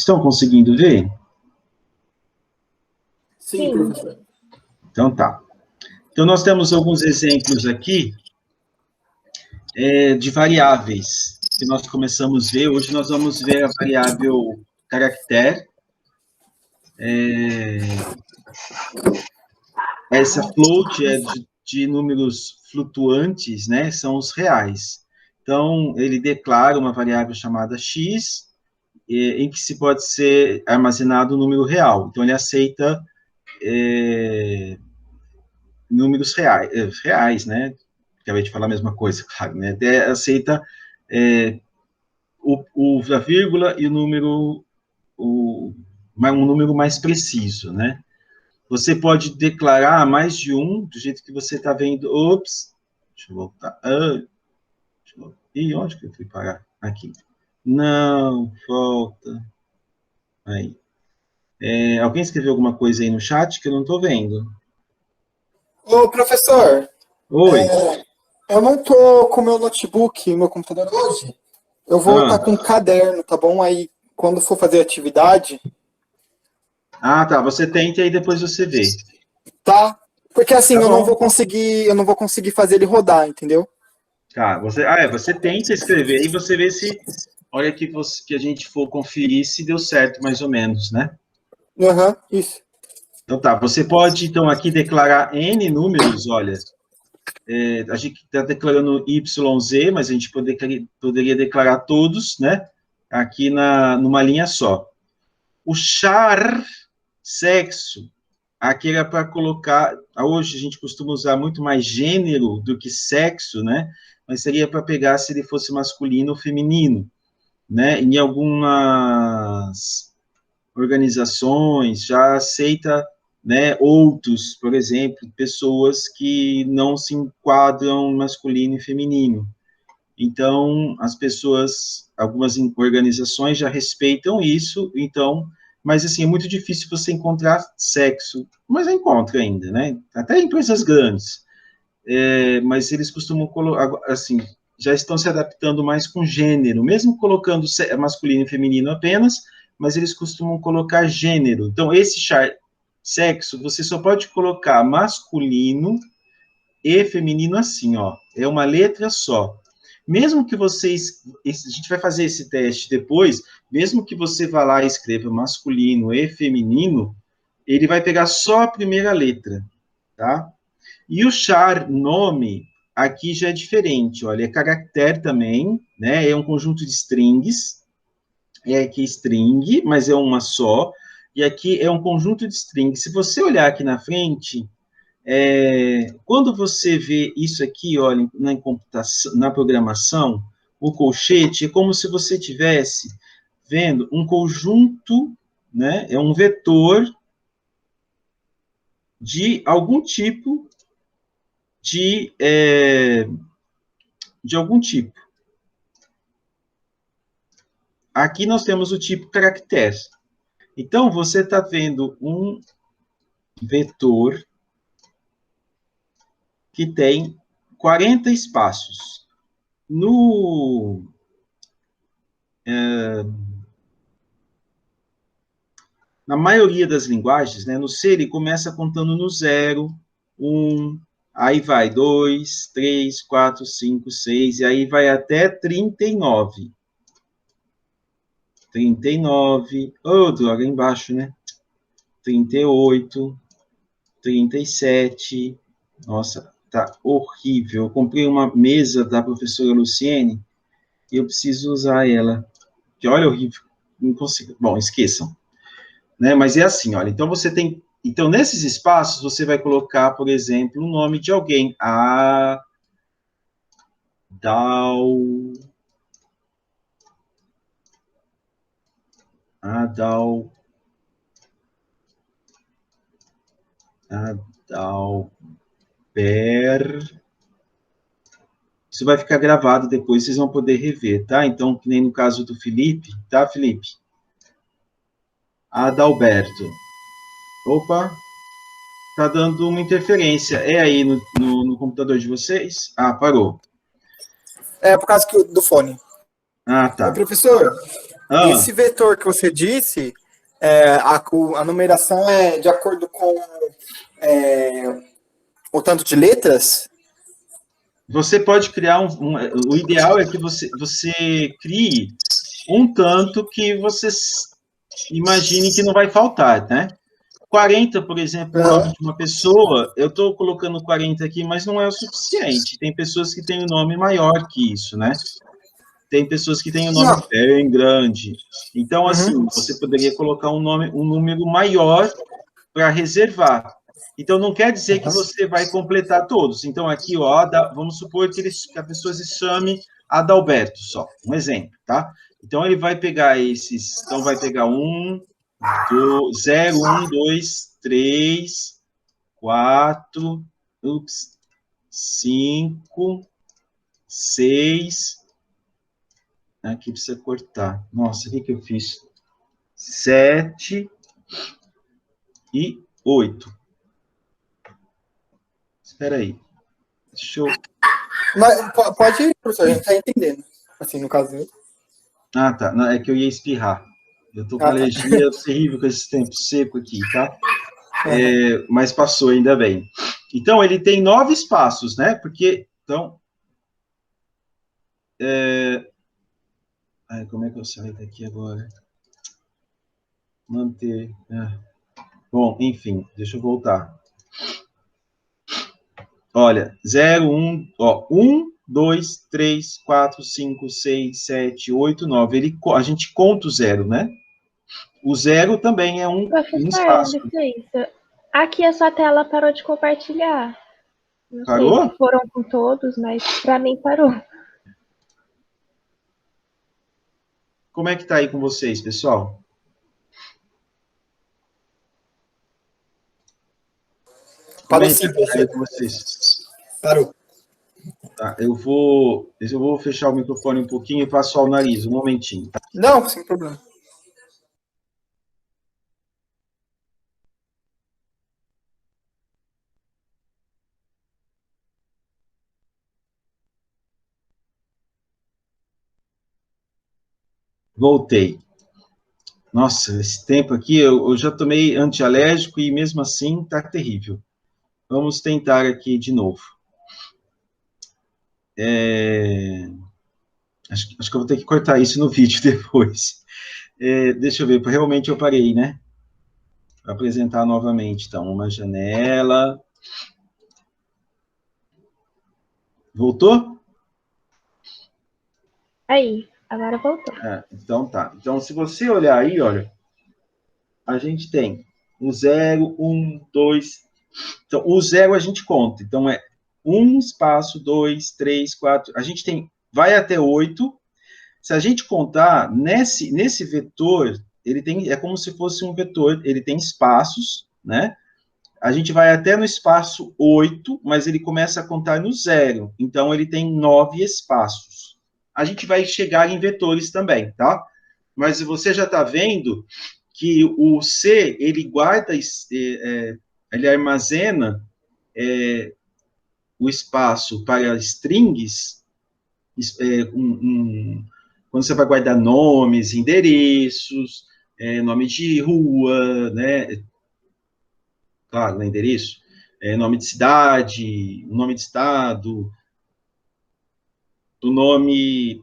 Estão conseguindo ver? Sim, professor. Então tá. Então nós temos alguns exemplos aqui de variáveis que nós começamos a ver. Hoje nós vamos ver a variável caractere. Essa float é de números flutuantes, né? São os reais. Então, ele declara uma variável chamada x, em que se pode ser armazenado um número real. Então, ele aceita números reais, né? Acabei de falar a mesma coisa, claro, né? Aceita a vírgula e o número, um número mais preciso, né? Você pode declarar mais de um, do jeito que você está vendo. Ops, deixa eu voltar. Ih, onde que eu fui parar? Aqui. Não, volta. Aí. Alguém escreveu alguma coisa aí no chat que eu não estou vendo? Ô, professor. Oi. Eu não tô com meu notebook, meu computador hoje. Eu vou estar com um caderno, tá bom? Aí, quando for fazer atividade... Ah, tá. Você tenta e aí depois você vê. Tá? Porque assim, Tá eu não bom. vou conseguir fazer ele rodar, entendeu? Tá. Você tenta escrever e você vê se... Olha que a gente for conferir se deu certo, mais ou menos, né? Aham, isso. Então tá. Você pode, então, aqui declarar N números, olha... a gente está declarando YZ, mas a gente poderia declarar todos, né? Aqui numa linha só. O char, sexo, aqui era para colocar... Hoje a gente costuma usar muito mais gênero do que sexo, né? Mas seria para pegar se ele fosse masculino ou feminino, né? Em algumas organizações já aceita, né, outros, por exemplo, pessoas que não se enquadram masculino e feminino. Então, as pessoas, algumas organizações já respeitam isso, então, mas assim, é muito difícil você encontrar sexo, mas encontra ainda, né? Até em empresas grandes. Mas eles costumam colocar, assim, já estão se adaptando mais com gênero, mesmo colocando masculino e feminino apenas, mas eles costumam colocar gênero. Então, esse sexo, você só pode colocar masculino e feminino assim, ó. É uma letra só. Mesmo que vocês... A gente vai fazer esse teste depois, mesmo que você vá lá e escreva masculino e feminino, ele vai pegar só a primeira letra, tá? E o char nome, aqui já é diferente, olha, é caractere também, né? É um conjunto de strings, aqui string, mas é uma só, e aqui é um conjunto de strings. Se você olhar aqui na frente, quando você vê isso aqui, olha, na computação, na programação, o colchete é como se você tivesse vendo um conjunto, né? É um vetor de algum tipo de algum tipo. Aqui nós temos o tipo caractere. Então, você está vendo um vetor que tem 40 espaços. Na maioria das linguagens, né, no C, ele começa contando no 0, 1, aí vai 2, 3, 4, 5, 6, e aí vai até 39. 39, droga, embaixo, né? 38, 37, nossa, tá horrível. Eu comprei uma mesa da professora Luciene e eu preciso usar ela. Que olha, horrível, não consigo. Bom, esqueçam. Né? Mas é assim, olha, então você tem... Então, nesses espaços, você vai colocar, por exemplo, o nome de alguém. Adalber. Isso vai ficar gravado depois, vocês vão poder rever, tá? Então, que nem no caso do Felipe, tá, Felipe? Adalberto. Opa, tá dando uma interferência. É aí no computador de vocês? Parou. É por causa do fone. Tá. Professor, esse vetor que você disse, a numeração é de acordo com o tanto de letras? Você pode criar o ideal é que você crie um tanto que você imagine que não vai faltar, né? 40, por exemplo, o nome de uma pessoa, eu estou colocando 40 aqui, mas não é o suficiente. Tem pessoas que têm um nome maior que isso, né? Tem pessoas que têm um nome bem grande. Então, assim, você poderia colocar um número maior para reservar. Então, não quer dizer que você vai completar todos. Então, aqui, ó, vamos supor que a pessoa se chame Adalberto só. Um exemplo, tá? Então, ele vai pegar esses... Então, vai pegar 0, 1, 2, 3, 4, 5, 6... Aqui precisa cortar. Nossa, o que eu fiz? 7 e 8. Espera aí. Deixa eu... Mas, pode ir, professor, a gente está entendendo. Assim, no caso. Ah, tá. Não, é que eu ia espirrar. Eu tô com alergia terrível com esse tempo seco aqui, tá? Mas passou, ainda bem. Então, ele tem 9 espaços, né? Porque, então... como é que eu saio daqui agora? Manter... Bom, enfim, deixa eu voltar. Olha, 0, 1, ó, 1, 2, 3, 4, 5, 6, 7, 8, 9. A gente conta o 0, né? O 0 também é um espaço. Licença. Aqui a sua tela parou de compartilhar. Não Parou? sei se foram com todos, mas para mim parou. Como é que tá aí com vocês, pessoal? Parou sim, professor. Com vocês? Parou. Tá, eu vou fechar o microfone um pouquinho e passar o nariz, um momentinho. Tá? Não, sem problema. Voltei. Nossa, esse tempo aqui, eu já tomei antialérgico e mesmo assim tá terrível. Vamos tentar aqui de novo. Acho que eu vou ter que cortar isso no vídeo depois. Deixa eu ver, realmente eu parei, né? Vou apresentar novamente, então, uma janela. Voltou? Aí, agora voltou. Então tá. Então, se você olhar aí, olha, a gente tem o 0, 1, 2. Então, o 0 a gente conta. Então, é 1, espaço, 2, 3, 4. A gente tem, vai até 8. Se a gente contar, nesse vetor, é como se fosse um vetor, ele tem espaços, né? A gente vai até no espaço 8, mas ele começa a contar no 0. Então, ele tem 9 espaços. A gente vai chegar em vetores também, tá? Mas você já está vendo que o C, ele guarda, ele armazena o espaço para strings, quando você vai guardar nomes, endereços, nome de rua, né? Claro, né, endereço, nome de cidade, nome de estado, o nome,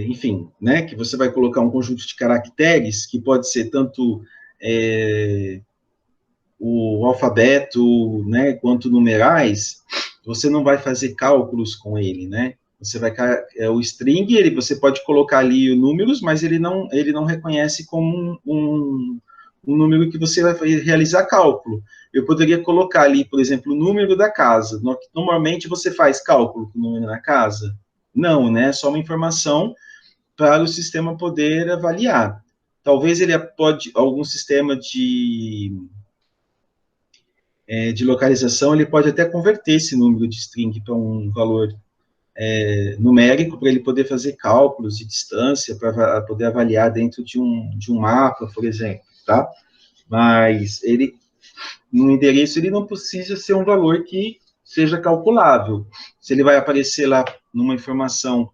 enfim, né, que você vai colocar um conjunto de caracteres, que pode ser tanto o alfabeto, né, quanto numerais, você não vai fazer cálculos com ele, né? Você vai o string, você pode colocar ali números, mas ele não reconhece como um número que você vai realizar cálculo. Eu poderia colocar ali, por exemplo, o número da casa. Normalmente você faz cálculo com o número da casa? Não, né? É só uma informação para o sistema poder avaliar. Talvez ele pode, algum sistema de localização, ele pode até converter esse número de string para um valor numérico, para ele poder fazer cálculos de distância, para poder avaliar dentro de um mapa, por exemplo, tá? Mas no endereço, ele não precisa ser um valor que seja calculável. Se ele vai aparecer lá numa informação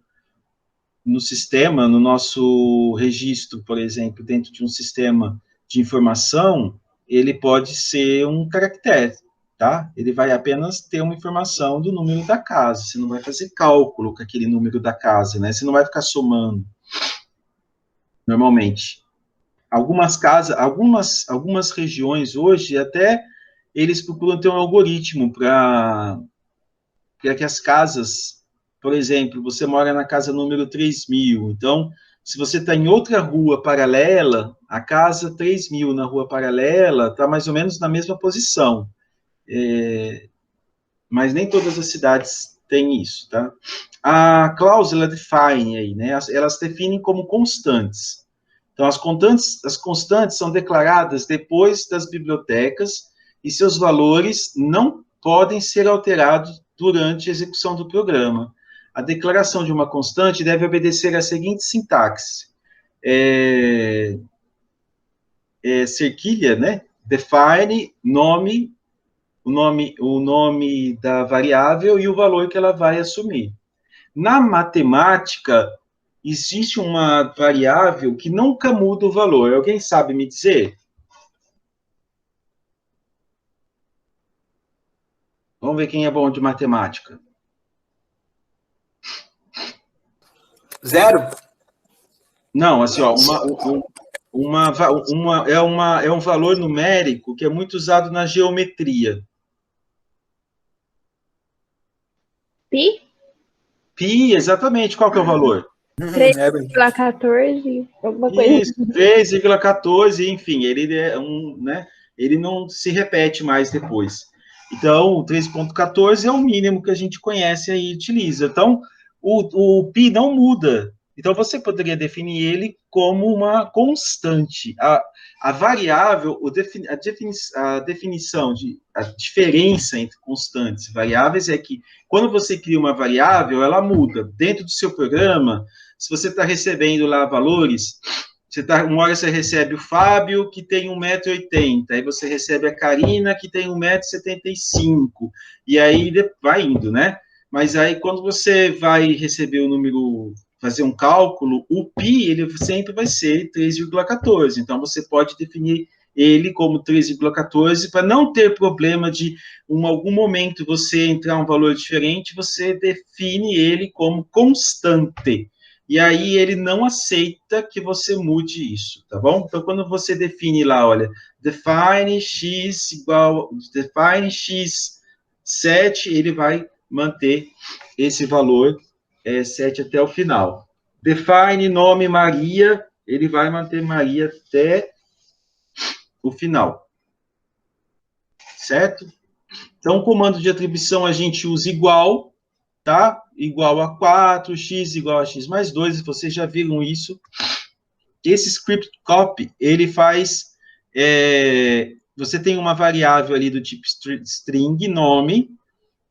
no sistema, no nosso registro, por exemplo, dentro de um sistema de informação, ele pode ser um caractere, tá? Ele vai apenas ter uma informação do número da casa, você não vai fazer cálculo com aquele número da casa, né? Você não vai ficar somando, normalmente. Algumas casas, algumas regiões hoje, até eles procuram ter um algoritmo para que as casas, por exemplo, você mora na casa número 3000, então, se você está em outra rua paralela, a casa 3000 na rua paralela está mais ou menos na mesma posição. Mas nem todas as cidades têm isso, tá? A cláusula define aí, né? Elas definem como constantes. Então, as constantes são declaradas depois das bibliotecas e seus valores não podem ser alterados durante a execução do programa. A declaração de uma constante deve obedecer à seguinte sintaxe. Cerquilha, né? Define, nome, o nome da variável e o valor que ela vai assumir. Na matemática, existe uma variável que nunca muda o valor. Alguém sabe me dizer? Vamos ver quem é bom de matemática. 0? Não, assim, ó, é um valor numérico que é muito usado na geometria. Pi? Pi, exatamente. Qual que é o valor? 3,14, alguma coisa. Isso, 3,14, enfim, ele é né? Ele não se repete mais depois. Então, o 3,14 é o mínimo que a gente conhece e utiliza. Então, o pi não muda. Então, você poderia definir ele como uma constante. A variável, a definição a diferença entre constantes e variáveis é que, quando você cria uma variável, ela muda. Dentro do seu programa, se você está recebendo lá valores, uma hora você recebe o Fábio, que tem 1,80 m, aí você recebe a Karina, que tem 1,75 m, e aí vai indo, né? Mas aí, quando você vai receber o número, fazer um cálculo, o pi, ele sempre vai ser 3,14. Então, você pode definir ele como 3,14 para não ter problema de, em algum momento, você entrar um valor diferente, você define ele como constante. E aí ele não aceita que você mude isso, tá bom? Então, quando você define lá, olha, define x 7, ele vai manter esse valor 7 até o final. Define nome Maria, ele vai manter Maria até o final. Certo? Então, o comando de atribuição a gente usa igual, tá? Igual a 4, x igual a x mais 2, vocês já viram isso. Esse script copy, ele faz... você tem uma variável ali do tipo string, nome,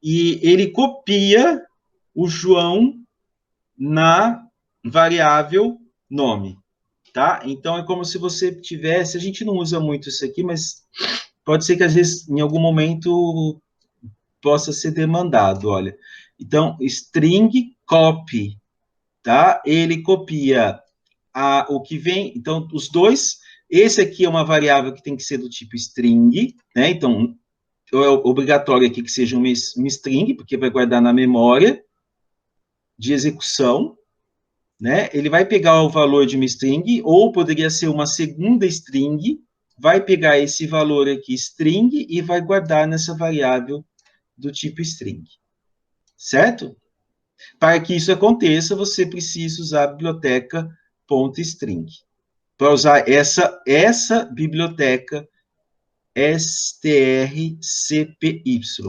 e ele copia o João na variável nome, tá? Então, é como se você tivesse... A gente não usa muito isso aqui, mas pode ser que, às vezes, em algum momento, possa ser demandado, olha. Então, string copy, tá? Ele copia o que vem, então, os dois, esse aqui é uma variável que tem que ser do tipo string, né? Então, é obrigatório aqui que seja uma string, porque vai guardar na memória de execução, né? Ele vai pegar o valor de uma string, ou poderia ser uma segunda string, vai pegar esse valor aqui, string, e vai guardar nessa variável do tipo string. Certo? Para que isso aconteça, você precisa usar a biblioteca .string. Para usar essa biblioteca strcpy,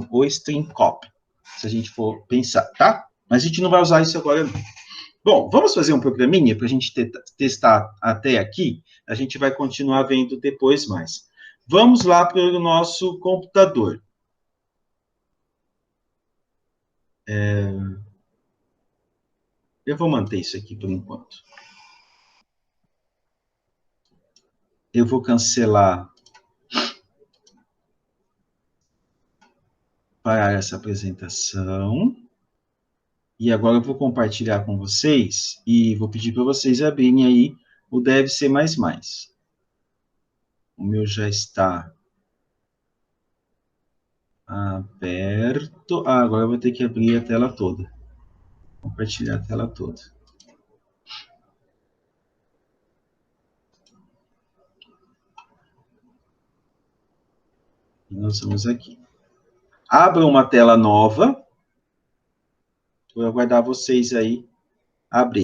ou string copy, se a gente for pensar, tá? Mas a gente não vai usar isso agora, não. Bom, vamos fazer um programinha para a gente testar até aqui. A gente vai continuar vendo depois mais. Vamos lá para o nosso computador. Eu vou manter isso aqui por enquanto. Eu vou cancelar, parar essa apresentação. E agora eu vou compartilhar com vocês e vou pedir para vocês abrirem aí o Dev C++. O meu já está aberto. Ah, agora eu vou ter que abrir a tela toda. Compartilhar a tela toda. E nós vamos aqui. Abra uma tela nova. Vou aguardar vocês aí abrir.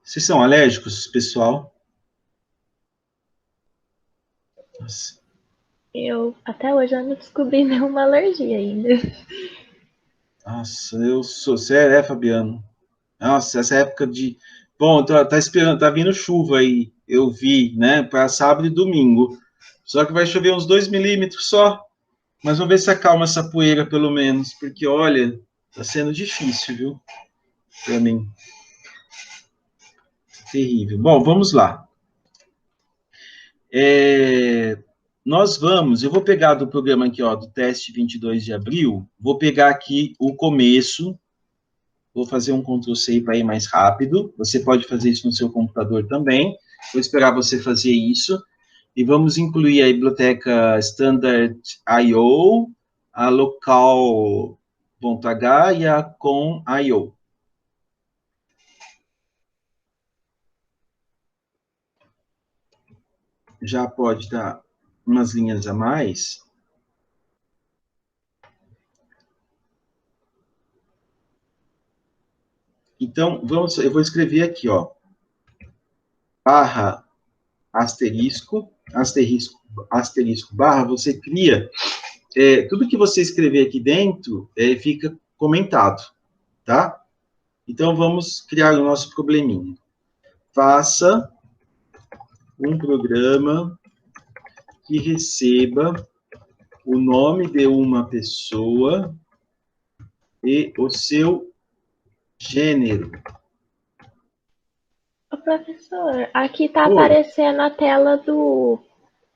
Vocês são alérgicos, pessoal? Nossa. Até hoje, eu não descobri nenhuma alergia ainda. Nossa, eu sou. Sério, Fabiano? Nossa, essa época de. Bom, tá esperando, tá vindo chuva aí. Eu vi, né? Para sábado e domingo. Só que vai chover uns 2 milímetros só. Mas vamos ver se acalma essa poeira, pelo menos. Porque, olha, tá sendo difícil, viu? Para mim. Terrível. Bom, vamos lá. Eu vou pegar do programa aqui, ó, do teste 22 de abril, vou pegar aqui o começo, vou fazer um Ctrl+C para ir mais rápido, você pode fazer isso no seu computador também, vou esperar você fazer isso, e vamos incluir a biblioteca Standard.io, a local.h e a com.io. Já pode dar umas linhas a mais. Então, eu vou escrever aqui, ó, barra, asterisco, barra, você cria, tudo que você escrever aqui dentro, fica comentado, tá? Então, vamos criar o nosso probleminha. Faça um programa que receba o nome de uma pessoa e o seu gênero. Ô, professor, aqui tá aparecendo a tela do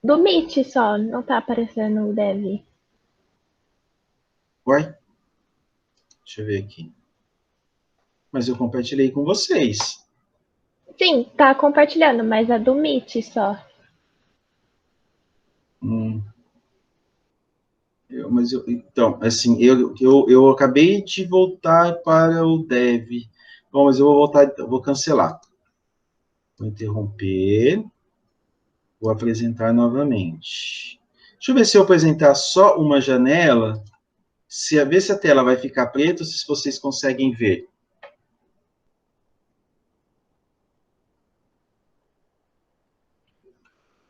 Meet só, não tá aparecendo o Dev. Ué? Deixa eu ver aqui. Mas eu compartilhei com vocês. Sim, tá compartilhando, mas é do Meet só. Então, assim, eu acabei de voltar para o Dev. Bom, mas eu vou voltar, vou cancelar. Vou interromper. Vou apresentar novamente. Deixa eu ver se eu apresentar só uma janela, ver se a tela vai ficar preta ou se vocês conseguem ver.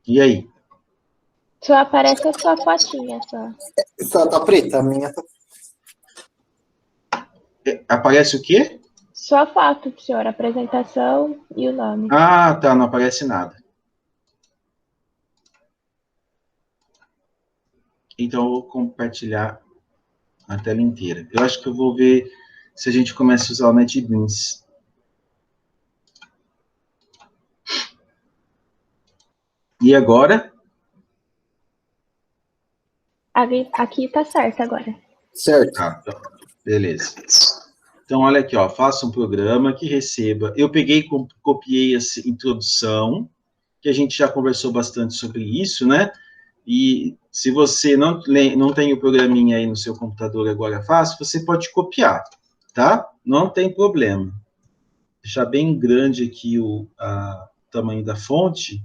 E aí? Só aparece a sua fotinha, só. Só tá preta, a minha tá... Aparece o quê? Sua foto, senhor, a apresentação e o nome. Ah, tá, não aparece nada. Então, eu vou compartilhar a tela inteira. Eu acho que eu vou ver se a gente começa a usar o NetBeans. E agora? Aqui tá certo agora. Certo. Tá, beleza. Então, olha aqui, ó, faça um programa que receba... Eu copiei essa introdução, que a gente já conversou bastante sobre isso, né? E se você não tem o programinha aí no seu computador agora fácil, você pode copiar, tá? Não tem problema. Deixar bem grande aqui o tamanho da fonte,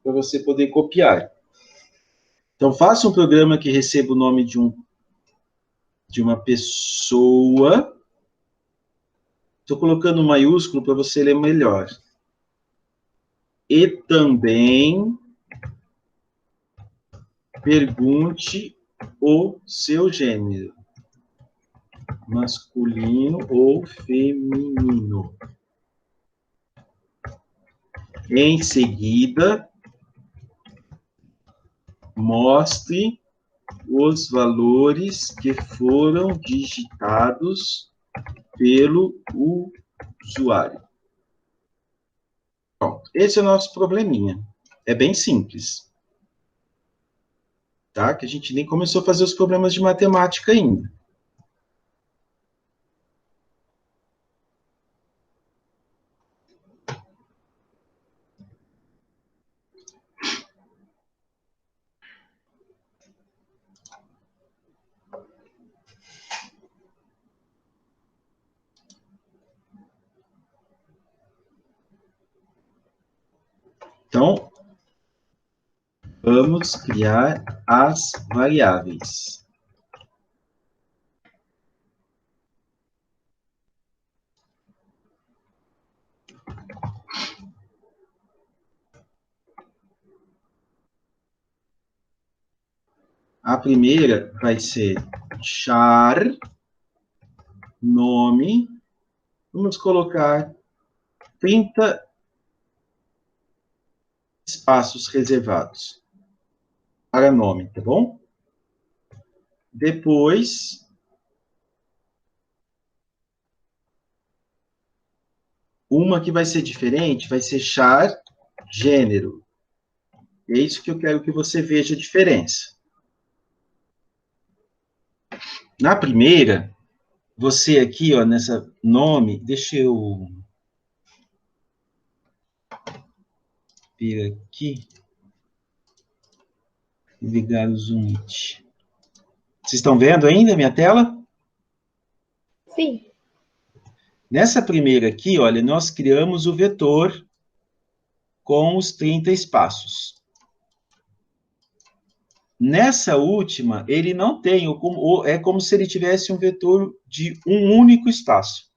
para você poder copiar. Então, faça um programa que receba o nome de uma pessoa. Estou colocando maiúsculo para você ler melhor. E também pergunte o seu gênero. Masculino ou feminino. Em seguida, mostre os valores que foram digitados pelo usuário. Pronto, esse é o nosso probleminha. É bem simples. Tá? Que a gente nem começou a fazer os problemas de matemática ainda. Então, vamos criar as variáveis. A primeira vai ser char nome. Vamos colocar 30 espaços reservados para nome, tá bom? Depois, uma que vai ser diferente vai ser char gênero. É isso que eu quero que você veja a diferença. Na primeira, você aqui, ó, nessa nome, deixa eu vir aqui e ligar o Zoom. Vocês estão vendo ainda a minha tela? Sim. Nessa primeira aqui, olha, nós criamos o vetor com os 30 espaços. Nessa última, ele não tem, é como se ele tivesse um vetor de um único espaço,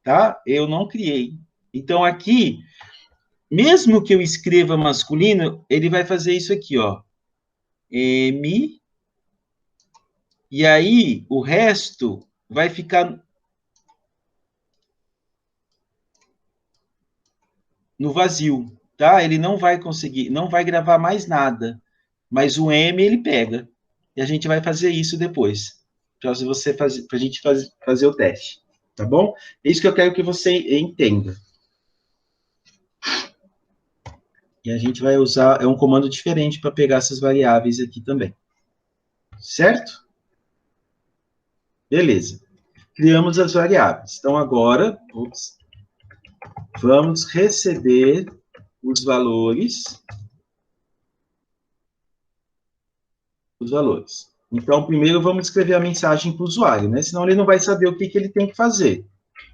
tá? Eu não criei. Então, aqui, mesmo que eu escreva masculino, ele vai fazer isso aqui, ó. M, e aí o resto vai ficar no vazio, tá? Ele não vai conseguir, não vai gravar mais nada, mas o M ele pega. E a gente vai fazer isso depois, para você fazer, para a gente fazer o teste, tá bom? É isso que eu quero que você entenda. E a gente vai usar, é um comando diferente para pegar essas variáveis aqui também. Certo? Beleza. Criamos as variáveis. Então, agora, vamos receber os valores. Então, primeiro vamos escrever a mensagem para o usuário, né? Senão ele não vai saber o que ele tem que fazer.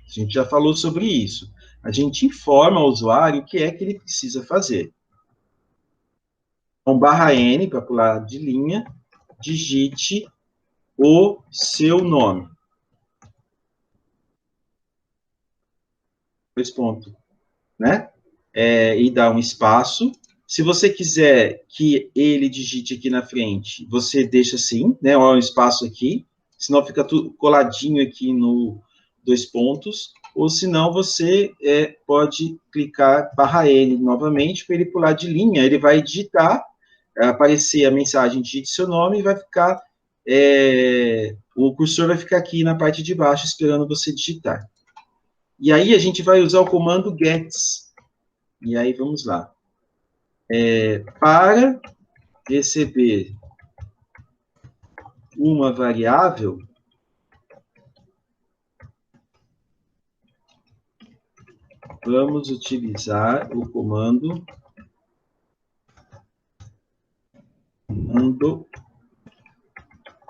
A gente já falou sobre isso. A gente informa o usuário o que é que ele precisa fazer. Então, _n, para pular de linha, digite o seu nome. Dois pontos, né? E dá um espaço. Se você quiser que ele digite aqui na frente, você deixa assim, né? Olha o espaço aqui, senão fica tudo coladinho aqui no dois pontos. Ou senão você pode clicar _n novamente para ele pular de linha. Ele vai digitar, aparecer a mensagem, digite seu nome e vai ficar. O cursor vai ficar aqui na parte de baixo esperando você digitar. E aí a gente vai usar o comando gets. E aí vamos lá. Para receber uma variável, vamos utilizar o comando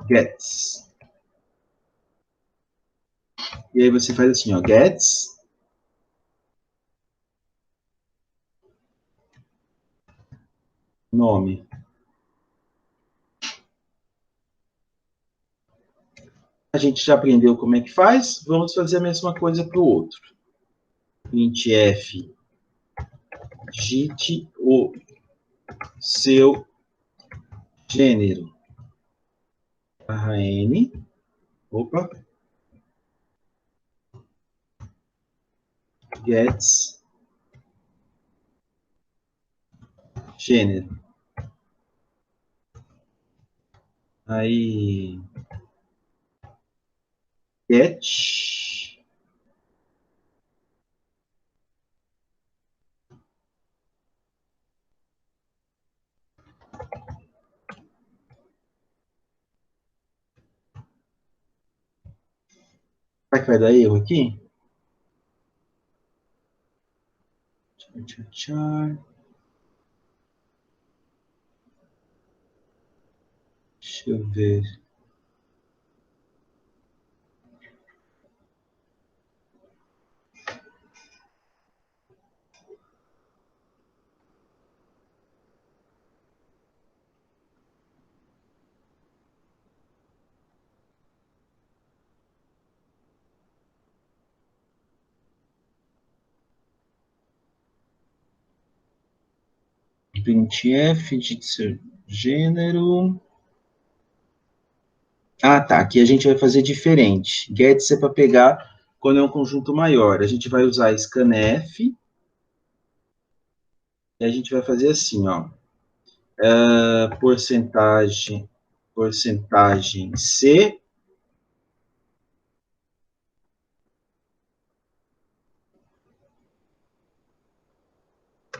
gets. E aí você faz assim, ó, gets nome. A gente já aprendeu como é que faz, vamos fazer a mesma coisa para o outro. printf, digite o seu gênero. _n, opa, gets Gênero. Aí, get. Será que vai dar erro aqui? Tchau. Deixa eu ver. Printf de seu gênero. Ah, tá. Aqui a gente vai fazer diferente. Gets é para pegar quando é um conjunto maior. A gente vai usar scanf. E a gente vai fazer assim, ó. Porcentagem C.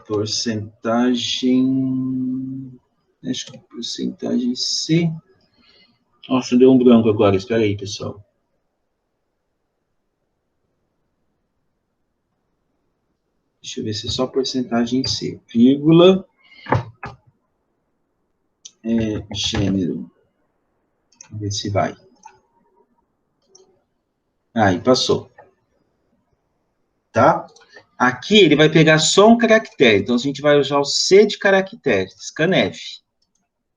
Porcentagem. Acho que porcentagem C. Nossa, deu um branco agora. Espera aí, pessoal. Deixa eu ver se é só porcentagem C. Vírgula. Gênero. Vamos ver se vai. Aí, passou. Tá? Aqui ele vai pegar só um caractere. Então, a gente vai usar o C de caractere. Scanf.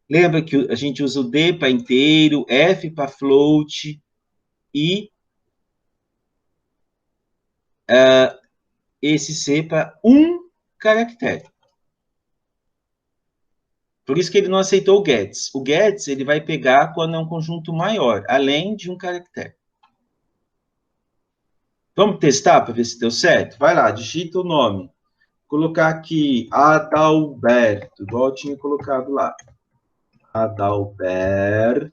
Lembra que a gente usa o D para inteiro, F para float e esse C para um caractere. Por isso que ele não aceitou o gets. O gets ele vai pegar quando é um conjunto maior, além de um caractere. Vamos testar para ver se deu certo? Vai lá, digita o nome. Vou colocar aqui Adalberto, igual eu tinha colocado lá. Adalberto.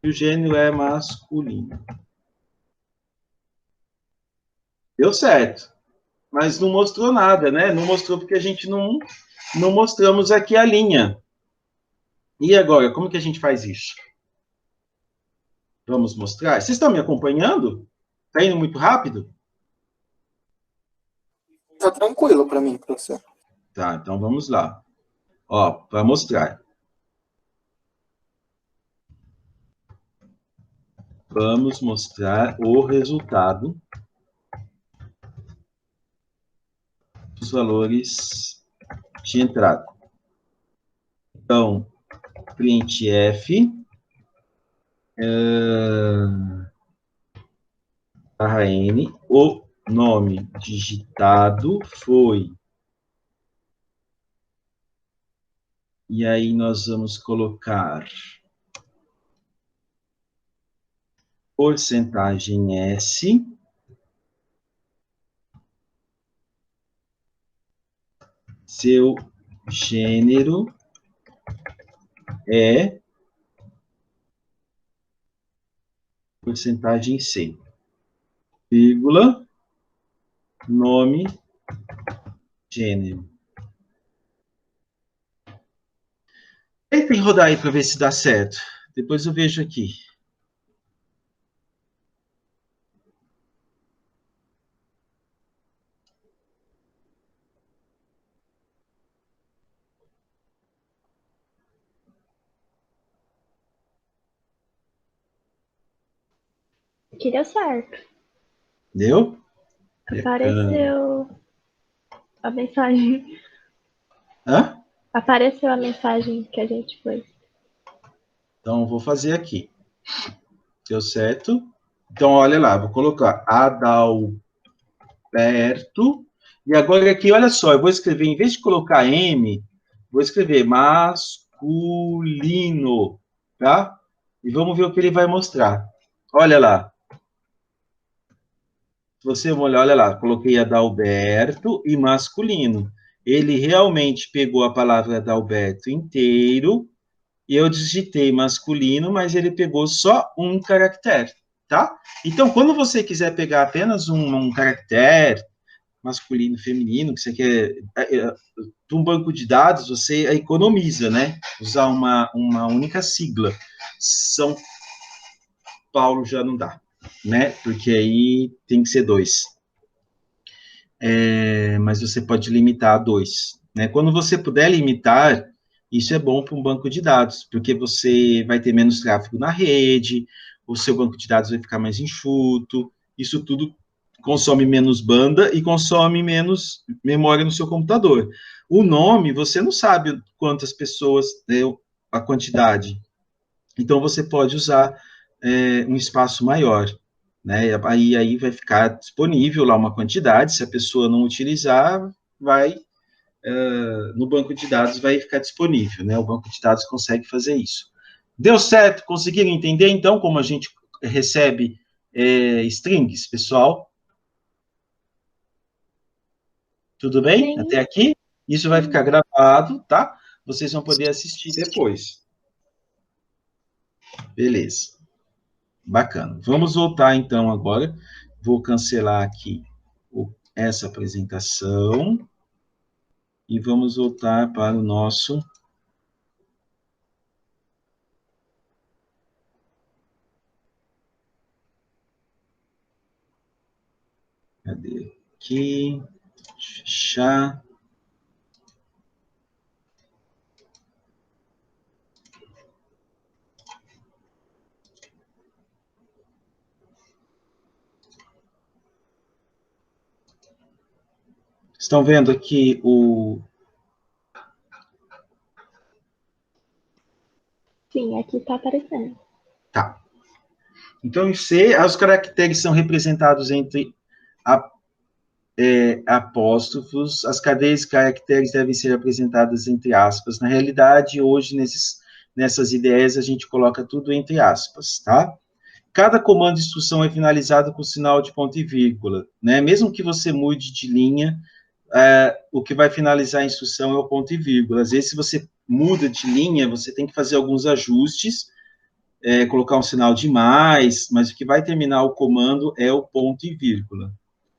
E o gênero é masculino. Deu certo. Mas não mostrou nada, né? Não mostrou porque a gente não mostramos aqui a linha. E agora, como que a gente faz isso? Vamos mostrar? Vocês estão me acompanhando? Está indo muito rápido? Tá tranquilo para mim, professor. Tá, então vamos lá. Ó, para mostrar. Vamos mostrar o resultado dos valores de entrada. Então, printf /n, o nome digitado foi. E aí nós vamos colocar porcentagem S, seu gênero é porcentagem C, vírgula, nome, gênero. Tentem rodar aí para ver se dá certo. Depois eu vejo aqui. Que deu certo. Deu? Apareceu a mensagem. Hã? Apareceu a mensagem que a gente foi. Então, vou fazer aqui. Deu certo? Então, olha lá, vou colocar Adalberto. E agora aqui, olha só, eu vou escrever, em vez de colocar M, vou escrever masculino, tá? E vamos ver o que ele vai mostrar. Olha lá. Se você olhar, olha lá, coloquei Adalberto e masculino. Ele realmente pegou a palavra Adalberto inteiro, e eu digitei masculino, mas ele pegou só um caractere, tá? Então, quando você quiser pegar apenas um caractere, masculino, feminino, que você quer, de um banco de dados, você economiza, né? Usar uma única sigla. São Paulo já não dá, né? Porque aí tem que ser 2. Mas você pode limitar a 2. Né? Quando você puder limitar, isso é bom para um banco de dados, porque você vai ter menos tráfego na rede, o seu banco de dados vai ficar mais enxuto, isso tudo consome menos banda e consome menos memória no seu computador. O nome, você não sabe quantas pessoas, a quantidade. Então, você pode usar um espaço maior. Né? Aí vai ficar disponível lá uma quantidade, se a pessoa não utilizar, vai no banco de dados vai ficar disponível, né? O banco de dados consegue fazer isso. Deu certo? Conseguiram entender, então, como a gente recebe strings, pessoal? Tudo bem? Sim. Até aqui? Isso vai ficar gravado, tá? Vocês vão poder assistir depois. Beleza. Bacana. Vamos voltar, então, agora. Vou cancelar aqui essa apresentação e vamos voltar para o nosso... Cadê? Aqui. Fechar. Estão vendo aqui o... Sim, aqui está aparecendo. Tá. Então, em C, os caracteres são representados entre apóstrofos, as cadeias de caracteres devem ser apresentadas entre aspas. Na realidade, hoje, nessas ideias, a gente coloca tudo entre aspas, tá? Cada comando de instrução é finalizado com sinal de ponto e vírgula, né? Mesmo que você mude de linha, o que vai finalizar a instrução é o ponto e vírgula. Às vezes, se você muda de linha, você tem que fazer alguns ajustes, colocar um sinal de mais, mas o que vai terminar o comando é o ponto e vírgula.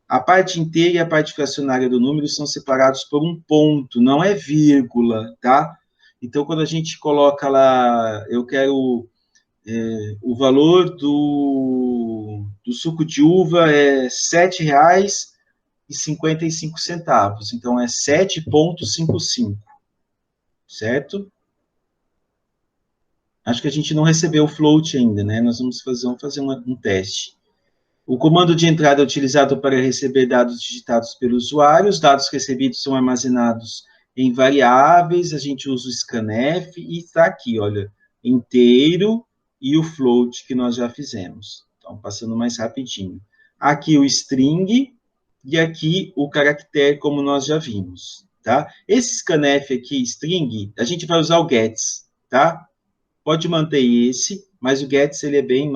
A parte inteira e a parte fracionária do número são separados por um ponto, não é vírgula, tá? Então, quando a gente coloca lá, eu quero o valor do suco de uva é R$ 7,55. Então, é 7,55, certo? Acho que a gente não recebeu o float ainda, né? Nós vamos fazer um teste. O comando de entrada é utilizado para receber dados digitados pelo usuário. Os dados recebidos são armazenados em variáveis. A gente usa o scanf e está aqui, olha, inteiro e o float que nós já fizemos. Então, passando mais rapidinho. Aqui o string e aqui o caractere, como nós já vimos, tá? Esse scanf aqui, string, a gente vai usar o gets, tá? Pode manter esse, mas o gets ele é bem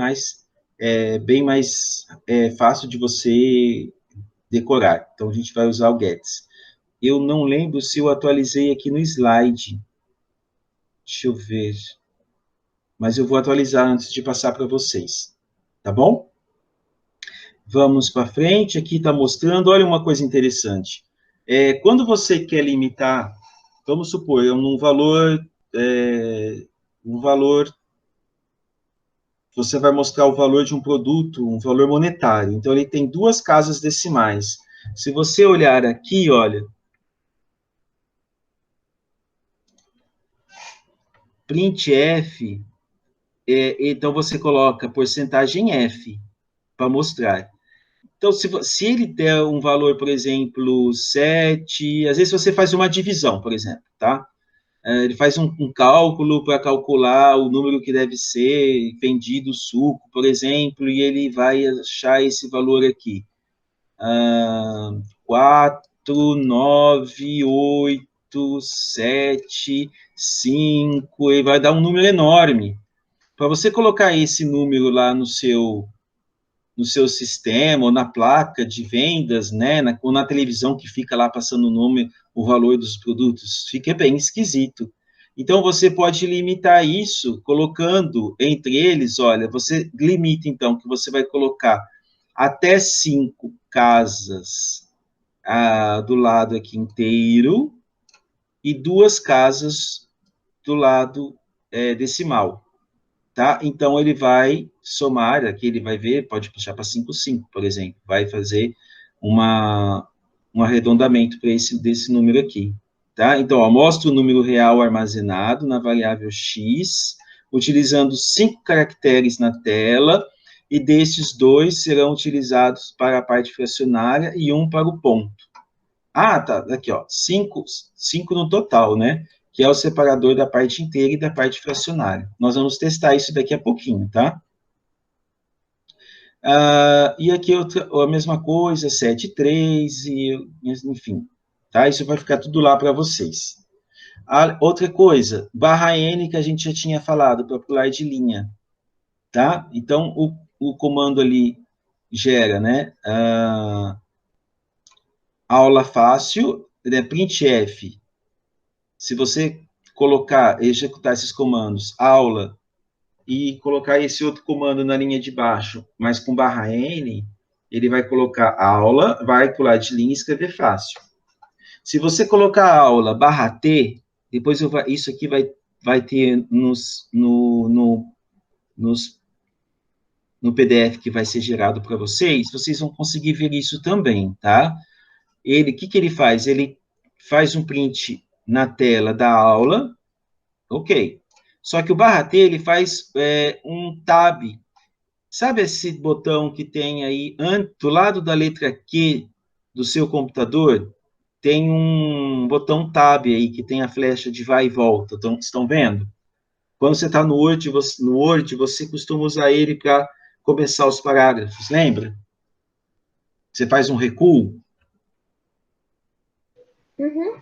mais fácil de você decorar. Então, a gente vai usar o gets. Eu não lembro se eu atualizei aqui no slide. Deixa eu ver. Mas eu vou atualizar antes de passar para vocês. Tá bom? Vamos para frente. Aqui está mostrando. Olha uma coisa interessante. Quando você quer limitar, vamos supor, um valor você vai mostrar o valor de um produto, um valor monetário. Então, ele tem 2 casas decimais. Se você olhar aqui, olha, printf, então você coloca porcentagem F para mostrar. Então, se ele der um valor, por exemplo, 7, às vezes você faz uma divisão, por exemplo, tá? Ele faz um cálculo para calcular o número que deve ser vendido o suco, por exemplo, e ele vai achar esse valor aqui. 4, 9, 8, 7, 5, e vai dar um número enorme. Para você colocar esse número lá no seu no seu sistema, ou na placa de vendas, né, ou na televisão que fica lá passando o nome, o valor dos produtos, fica bem esquisito. Então, você pode limitar isso colocando entre eles, olha, você limita, então, que você vai colocar até 5 casas do lado aqui inteiro e 2 casas do lado decimal, tá? Então, ele vai somar, aqui ele vai ver, pode puxar para 5, 5, por exemplo, vai fazer um arredondamento para desse número aqui, tá? Então, ó, mostra o número real armazenado na variável x, utilizando 5 caracteres na tela, e desses 2 serão utilizados para a parte fracionária e 1 para o ponto. Ah, tá, aqui, ó, 5 no total, né? Que é o separador da parte inteira e da parte fracionária. Nós vamos testar isso daqui a pouquinho, tá? E aqui a mesma coisa, 7,3, enfim, tá? Isso vai ficar tudo lá para vocês. Outra coisa, barra N, que a gente já tinha falado, para pular de linha, tá? Então, o comando ali gera, né? Aula fácil, né? Printf. Se você executar esses comandos, aula, e colocar esse outro comando na linha de baixo, mas com barra N, ele vai colocar aula, vai pular de linha e escrever fácil. Se você colocar aula barra T, depois isso aqui vai ter no PDF que vai ser gerado para vocês vão conseguir ver isso também, tá? O que ele faz? Ele faz um print na tela da aula, ok. Só que o barra T, ele faz um tab. Sabe esse botão que tem aí, do lado da letra Q do seu computador? Tem um botão tab aí, que tem a flecha de vai e volta. Estão vendo? Quando você está no Word, você costuma usar ele para começar os parágrafos, lembra? Você faz um recuo. Uhum,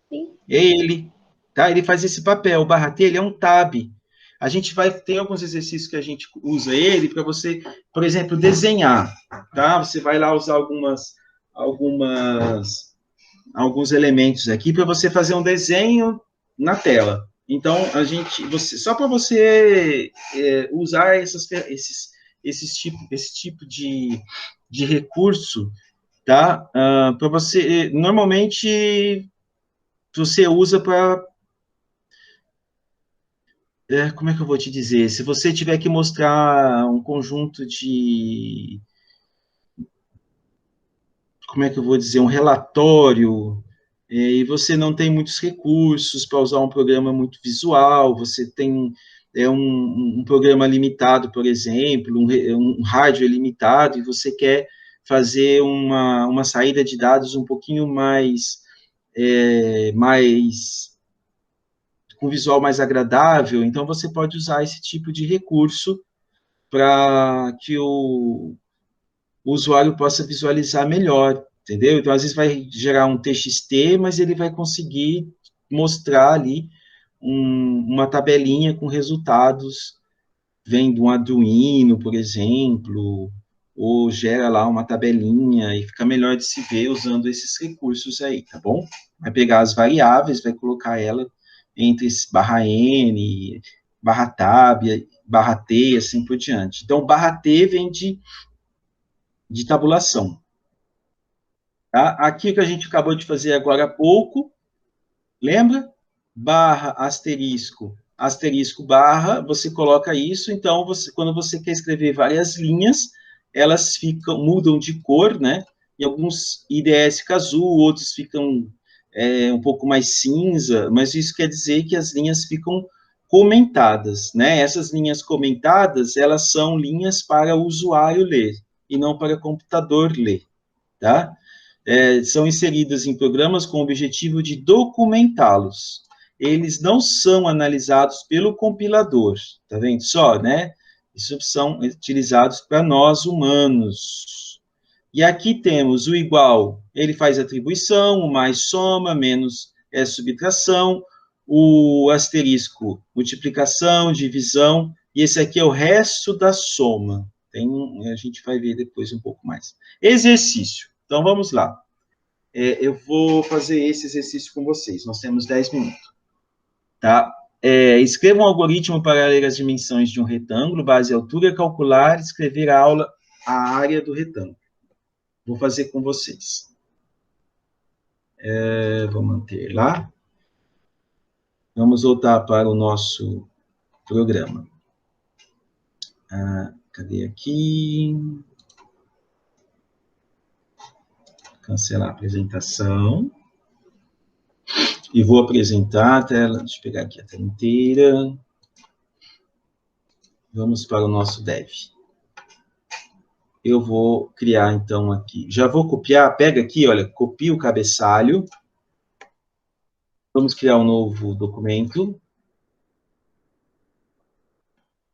sim. Ele, tá? Ele faz esse papel. O barra T, ele é um tab. A gente vai ter alguns exercícios que a gente usa ele para você, por exemplo, desenhar, tá? Você vai lá usar alguns elementos aqui para você fazer um desenho na tela. Então, só para você usar esse tipo de recurso, tá? Para você, normalmente, você usa para... como é que eu vou te dizer? Se você tiver que mostrar um conjunto de... Como é que eu vou dizer? Um relatório, e você não tem muitos recursos para usar um programa muito visual, você tem um programa limitado, por exemplo, um hardware limitado, e você quer fazer uma saída de dados um pouquinho mais com visual mais agradável, então você pode usar esse tipo de recurso para que o usuário possa visualizar melhor, entendeu? Então, às vezes vai gerar um TXT, mas ele vai conseguir mostrar ali uma tabelinha com resultados, vem de um Arduino, por exemplo, ou gera lá uma tabelinha, e fica melhor de se ver usando esses recursos aí, tá bom? Vai pegar as variáveis, vai colocar ela entre barra N, barra tab, barra T, e assim por diante. Então, barra T vem de tabulação. Tá? Aqui que a gente acabou de fazer agora há pouco, lembra? Barra, asterisco, asterisco, barra, você coloca isso, então, quando você quer escrever várias linhas, elas mudam de cor, né? E alguns IDS fica azul, outros ficam um pouco mais cinza, mas isso quer dizer que as linhas ficam comentadas, né? Essas linhas comentadas, elas são linhas para o usuário ler, e não para o computador ler, tá? São inseridas em programas com o objetivo de documentá-los. Eles não são analisados pelo compilador, tá vendo só, né? Isso são utilizados para nós humanos. E aqui temos o igual, ele faz atribuição, o mais soma, menos subtração, o asterisco, multiplicação, divisão, e esse aqui é o resto da soma, A gente vai ver depois um pouco mais. Exercício. Então, vamos lá. Eu vou fazer esse exercício com vocês. Nós temos 10 minutos. Tá? Escreva um algoritmo para ler as dimensões de um retângulo, base e altura, calcular, escrever a área do retângulo. Vou fazer com vocês. Vou manter lá. Vamos voltar para o nosso programa. Cadê aqui? Cancelar a apresentação. E vou apresentar a tela. Deixa eu pegar aqui a tela inteira. Vamos para o nosso dev. Eu vou criar, então, aqui. Já vou copiar. Pega aqui, olha, copia o cabeçalho. Vamos criar um novo documento.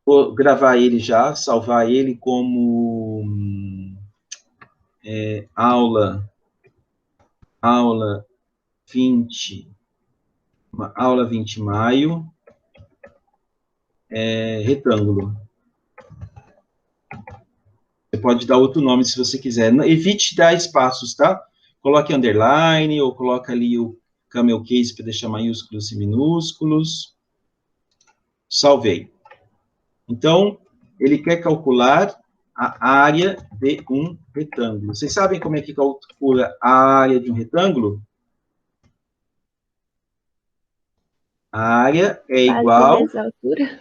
Vou gravar ele já, salvar ele como aula 20 de maio, retângulo. Você pode dar outro nome se você quiser. Evite dar espaços, tá? Coloque underline ou coloque ali o camel case para deixar maiúsculos e minúsculos. Salvei. Então, ele quer calcular a área de um retângulo. Vocês sabem como é que calcula a área de um retângulo? A área é igual... Base vezes altura.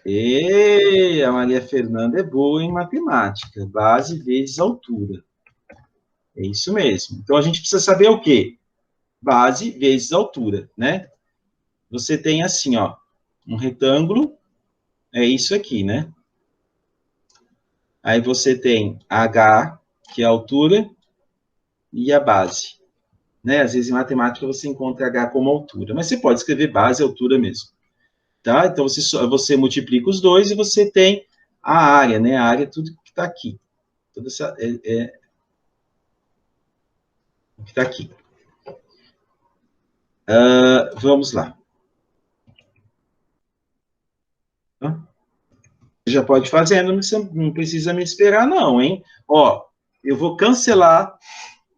E a Maria Fernanda é boa em matemática. Base vezes altura. É isso mesmo. Então, a gente precisa saber o quê? Base vezes altura, né? Você tem assim, ó, um retângulo, é isso aqui, né? Aí você tem H, que é a altura, e a base. Né? Às vezes, em matemática, você encontra H como altura, mas você pode escrever base e altura mesmo. Tá? Então, você multiplica os dois e você tem a área, né? A área é tudo que está aqui. Toda essa, que está aqui. Vamos lá. Você já pode fazer, não precisa me esperar, não, hein? Ó, eu vou cancelar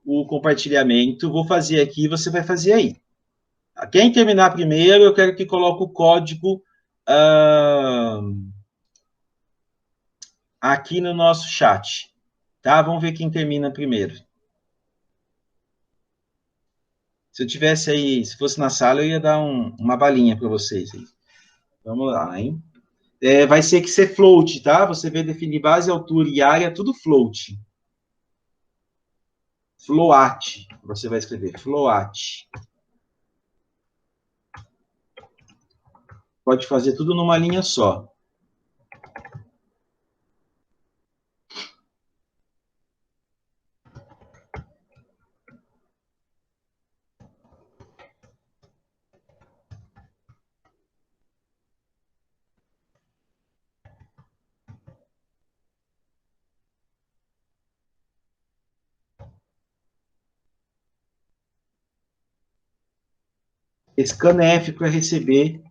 o compartilhamento, vou fazer aqui e você vai fazer aí. Quem terminar primeiro, eu quero que coloque o código aqui no nosso chat. Tá? Vamos ver quem termina primeiro. Se eu tivesse aí, se fosse na sala, eu ia dar uma balinha para vocês. Aí. Vamos lá, hein? Vai ser que ser float, tá? Você vai definir base, altura e área, tudo float. Float. Você vai escrever float. Pode fazer tudo numa linha só. Scanf para receber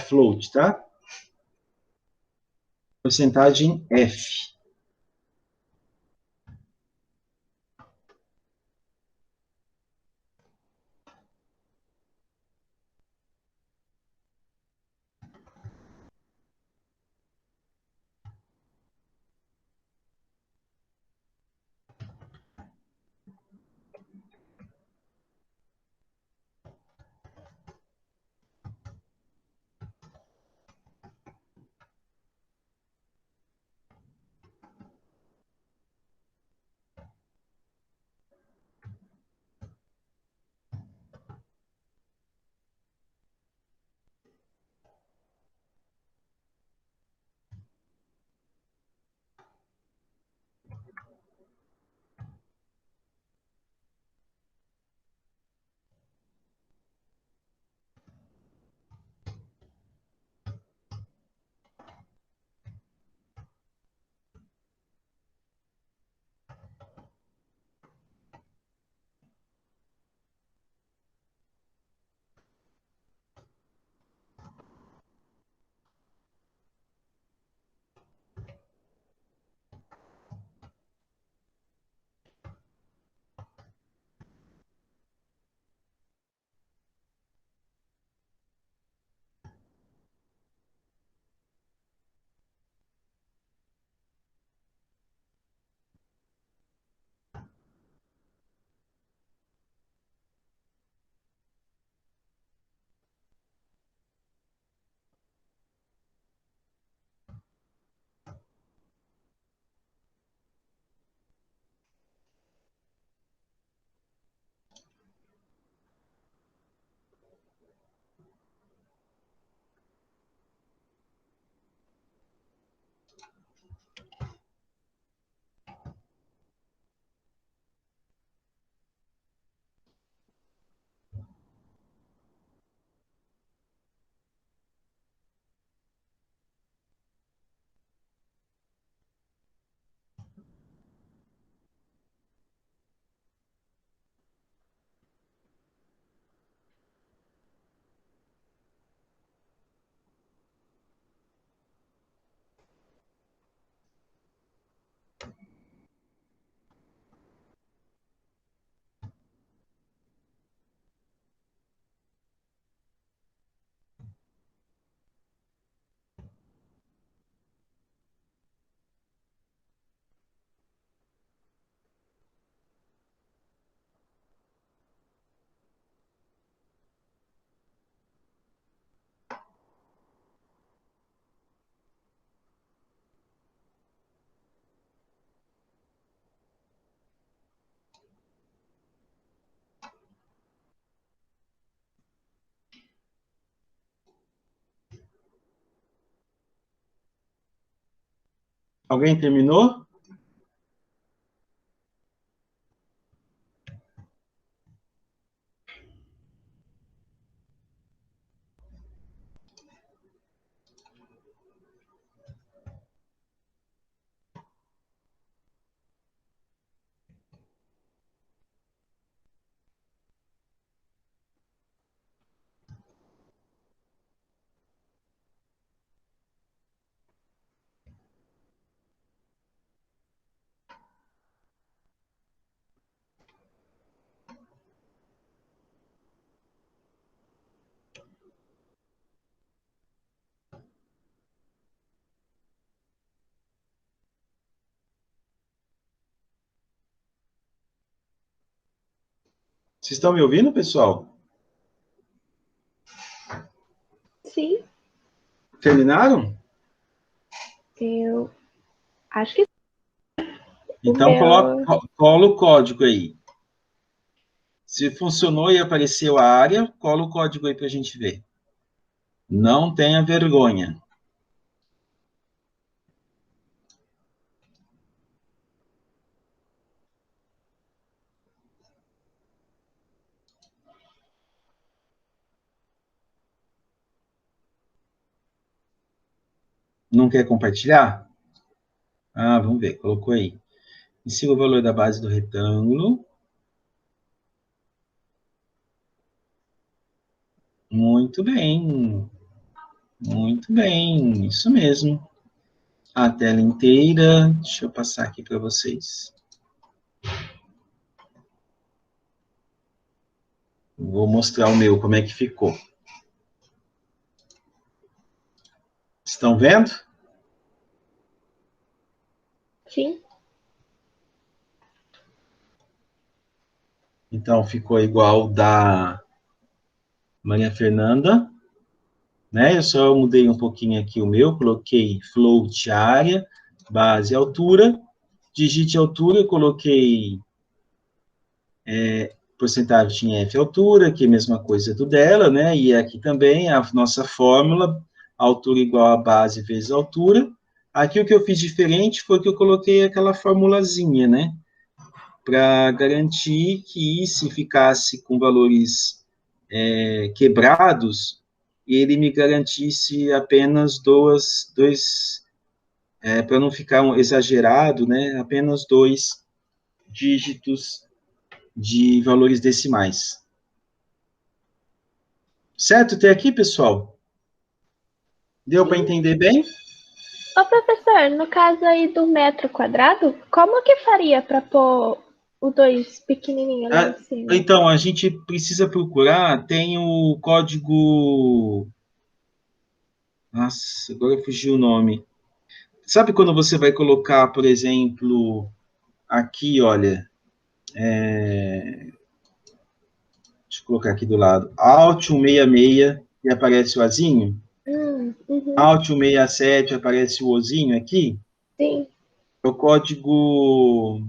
float, tá? Porcentagem F. Alguém terminou? Vocês estão me ouvindo, pessoal? Sim, Terminaram? eu acho que o Então, meu. cola o código aí. Se funcionou e apareceu a área, cola o código aí para a gente ver. Não tenha vergonha. Não quer compartilhar? Ah, vamos ver. Colocou aí. Insira o valor da base do retângulo. Muito bem. Muito bem. Isso mesmo. A tela inteira. Deixa eu passar aqui para vocês. Vou mostrar o meu, como é que ficou. Estão vendo? Sim. Então, ficou igual da Maria Fernanda, né? Eu só mudei um pouquinho aqui o meu, coloquei float área, base altura, digite altura, coloquei porcentagem F altura, que é a mesma coisa do dela, né? E aqui também a nossa fórmula, altura igual a base vezes altura. Aqui o que eu fiz diferente foi que eu coloquei aquela formulazinha, né? Para garantir que se ficasse com valores quebrados, ele me garantisse apenas dois, para não ficar exagerado, né? Apenas 2 dígitos de valores decimais. Certo até aqui, pessoal? Deu para entender bem? Ô, professor, no caso aí do metro quadrado, como que faria para pôr o 2 pequenininho lá em cima? Então, a gente precisa procurar, tem o código... Nossa, agora fugiu o nome. Sabe quando você vai colocar, por exemplo, aqui, olha, deixa eu colocar aqui do lado, Alt 166 e aparece o Azinho, Uhum, Alt 167 aparece o Ozinho aqui, sim. é o código,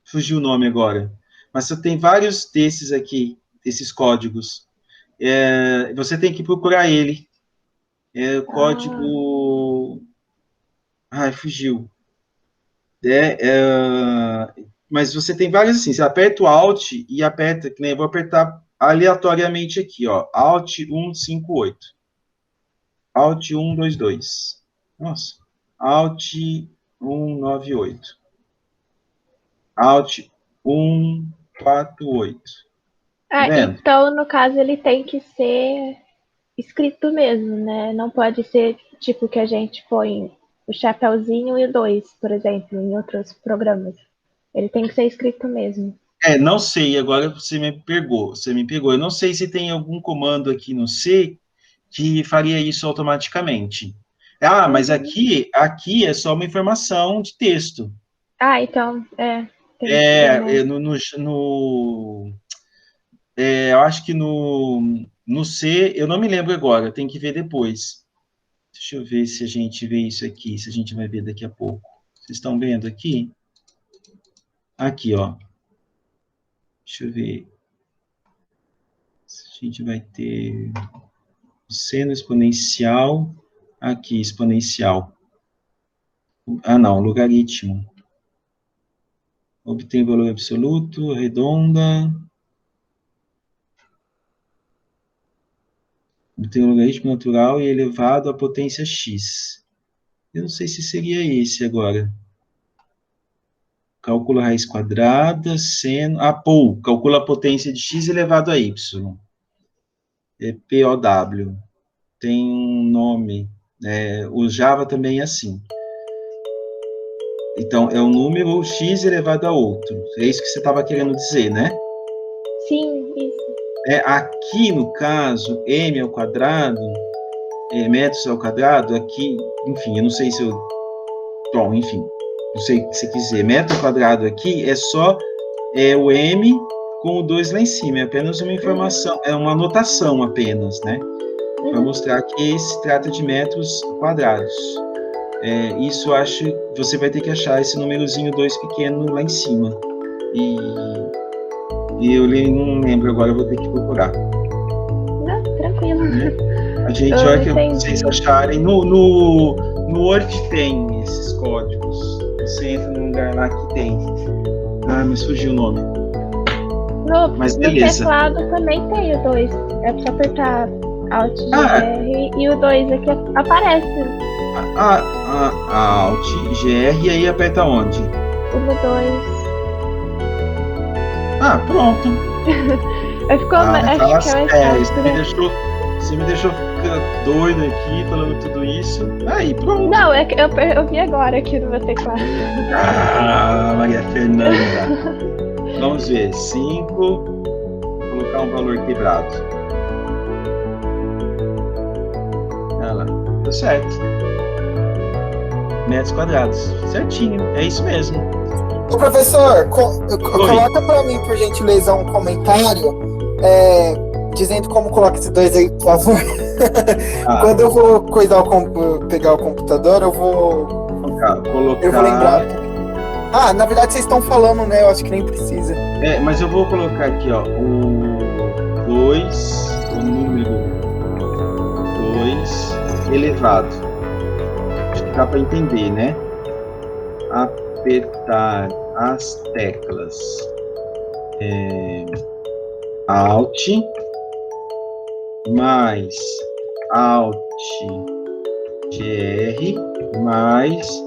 fugiu o nome agora, mas você tem vários desses aqui, desses códigos. Você tem que procurar ele. É o Ah, código. Ai, fugiu. Mas você tem vários assim. Você aperta o Alt e aperta, que nem eu vou apertar aleatoriamente aqui, ó. Alt 158. Alt 122. Nossa. Alt 198. Alt 148. Tá vendo? então no caso ele tem que ser escrito mesmo, né? Não pode ser tipo que a gente põe o chapeuzinho e o 2, por exemplo, em outros programas. Ele tem que ser escrito mesmo. Não sei, agora você me pegou. Você me pegou. Eu não sei se tem algum comando aqui no C que faria isso automaticamente. Ah, mas Uhum. aqui é só uma informação de texto. Então, tem que ser, né? Eu acho que no C, eu não me lembro agora, tem que ver depois. Deixa eu ver se a gente vê isso aqui, se a gente vai ver daqui a pouco. Vocês estão vendo aqui? Aqui, ó. Deixa eu ver. A gente vai ter seno exponencial, aqui, exponencial. Ah, não, logaritmo. Obtém valor absoluto, arredonda. Obtém um logaritmo natural e elevado à potência x. Eu não sei se seria esse agora. Calcula a raiz quadrada, seno... calcula a potência de x elevado a y. É POW. Tem um nome. O Java também é assim. Então, é um número x elevado a outro. É isso que você estava querendo dizer, né? Sim, isso. Aqui, no caso, m ao quadrado, metros ao quadrado, aqui, enfim, eu não sei se eu... Bom, enfim, não sei o que você quiser. Metro quadrado aqui é só o m com o 2 lá em cima. É apenas uma informação, é uma anotação apenas, né? Para mostrar que se trata de metros quadrados. Isso acho que você vai ter que achar esse númerozinho 2 pequeno lá em cima. E eu não lembro agora, eu vou ter que procurar. Não, tranquilo. A gente, olha que vocês acharem, no Word tem esses códigos. Você entra num lugar lá que tem. Ah, me surgiu o nome. Mas beleza. No teclado também tem o 2. É só apertar Alt GR e o 2 aqui aparece. Alt GR e aí aperta onde? O 2. Pronto. Acho que é mais fácil. Você me deixou ficar doido aqui falando tudo isso. Aí, pronto. Não, é que eu vi agora aqui no meu teclado. Maria Fernanda. Vamos ver. 5. Colocar um valor quebrado. Olha lá. Deu certo. Metros quadrados. Certinho. É isso mesmo. Ô, professor, coloca para mim, por gentileza, um comentário dizendo como coloca esses 2 aí, por favor. Quando eu vou pegar o computador, eu vou colocar. Eu vou lembrar. Na verdade vocês estão falando, né? Eu acho que nem precisa. Mas eu vou colocar aqui, ó, o 2, o número 2 elevado. Acho que dá para entender, né? Apertar as teclas Alt mais Alt GR mais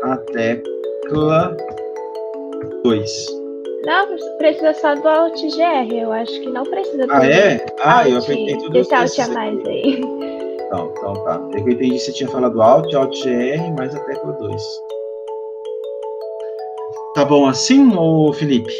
a tecla 2. Não, precisa só do Alt GR. Eu acho que não precisa do eu apertei tudo desse Alt a mais aí. Então tá. É que eu entendi que você tinha falado Alt GR mais a tecla 2. Tá bom assim, ô Felipe?